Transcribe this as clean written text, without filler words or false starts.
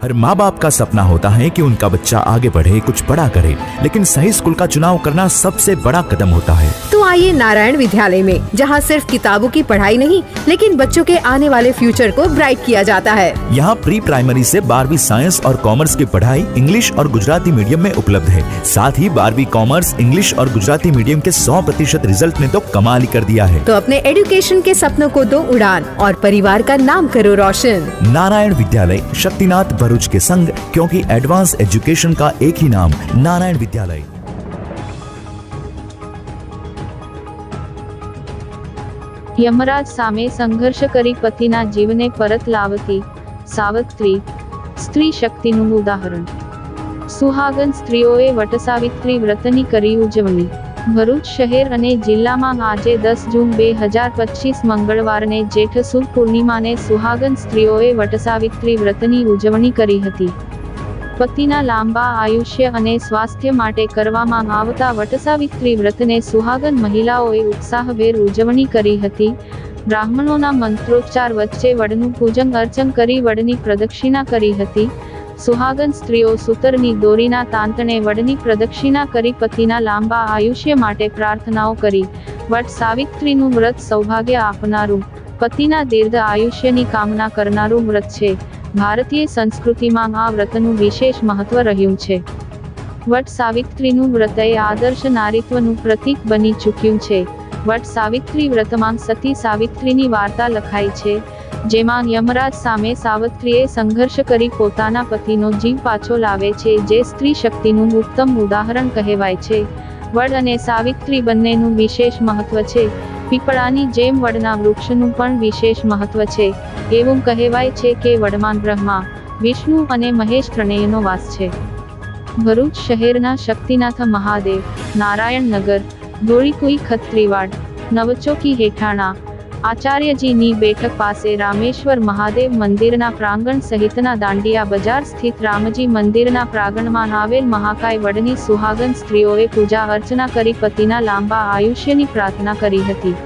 हर माँ बाप का सपना होता है कि उनका बच्चा आगे बढ़े, कुछ बड़ा करे, लेकिन सही स्कूल का चुनाव करना सबसे बड़ा कदम होता है। तो आइए नारायण विद्यालय में, जहाँ सिर्फ किताबों की पढ़ाई नहीं, लेकिन बच्चों के आने वाले फ्यूचर को ब्राइट किया जाता है। यहाँ प्री प्राइमरी से 12वीं साइंस और कॉमर्स की पढ़ाई इंग्लिश और गुजराती मीडियम में उपलब्ध है। साथ ही 12वीं कॉमर्स, इंग्लिश और गुजराती मीडियम के 100% रिजल्ट ने तो कमाल ही कर दिया है। तो अपने एजुकेशन के सपनों को दो उड़ान और परिवार का नाम करो रोशन। नारायण विद्यालय, शक्तिनाथ भरूच के संग, क्योंकि एडवांस एजुकेशन का एक ही नाम, नारायण विद्यालय। યમરાજ સામે સંઘર્ષ કરી પતિના જીવને પરત લાવતી સાવત્રી સ્ત્રી શક્તિનું ઉદાહરણ। સુહાગન સ્ત્રીઓએ વટસાવિત્રી વ્રતની કરી ઉજવણી। ભરૂચ શહેર અને જિલ્લામાં આજે 10 જૂન 2025 મંગળવારને જેઠ સુદ પૂર્ણિમાને સુહાગન સ્ત્રીઓએ વટસાવિત્રી વ્રતની ઉજવણી કરી હતી। પતિના લાંબા આયુષ્ય અને સ્વાસ્થ્ય માટે કરવામાં આવતા વટસાવિત્રી વ્રતને સુહાગન મહિલાઓએ ઉત્સાહભેર ઉજવણી કરી હતી। બ્રાહ્મણોના મંત્રોચ્ચાર વચ્ચે વડનું પૂજન અર્ચન કરી વડની પ્રદક્ષિણા કરી હતી। સુહાગન સ્ત્રીઓ સૂતરની દોરીના તાંતણે વડની પ્રદક્ષિણા કરી પતિના લાંબા આયુષ્ય માટે પ્રાર્થનાઓ કરી। વટ સાવિત્રીનું વ્રત સૌભાગ્ય આપનારું, પતિના દીર્ઘ આયુષ્યની કામના કરનારું વ્રત છે। ભારતીય સંસ્કૃતિમાં આ વ્રતનું વિશેષ મહત્વ રહ્યું છે। વટ સાવિત્રીનું વ્રત એ આદર્શ નારીત્વનું પ્રતીક બની ચૂક્યું છે। વટ સાવિત્રી વ્રતમાં સતી સાવિત્રીની વાર્તા લખાઈ છે, જેમાં યમરાજ સામે સાવિત્રીએ સંઘર્ષ કરી પોતાના પતિનો જીવ પાછો લાવે છે, જે સ્ત્રી શક્તિનું ઉત્તમ ઉદાહરણ કહેવાય છે। વડ અને સાવિત્રી બંનેનું વિશેષ મહત્વ છે। પીપળાની જેમ વડના વૃક્ષનું પણ વિશેષ મહત્વ છે। એવું કહેવાય છે કે વડમાં બ્રહ્મા, વિષ્ણુ અને મહેશ ત્રણેયનો વાસ છે। ભરૂચ શહેરના શક્તિનાથ મહાદેવ, નારાયણ નગર, ધોળીકુઈ ખત્રીવાડ, નવચોકી હેઠાણા, આચાર્યજીની બેઠક પાસે રામેશ્વર મહાદેવ મંદિરના પ્રાંગણ સહિતના દાંડિયા બજાર સ્થિત રામજી મંદિરના પ્રાંગણમાં આવેલ મહાકાય વડની સુહાગન સ્ત્રીઓએ પૂજા અર્ચના કરી પતિના લાંબા આયુષ્યની પ્રાર્થના કરી હતી।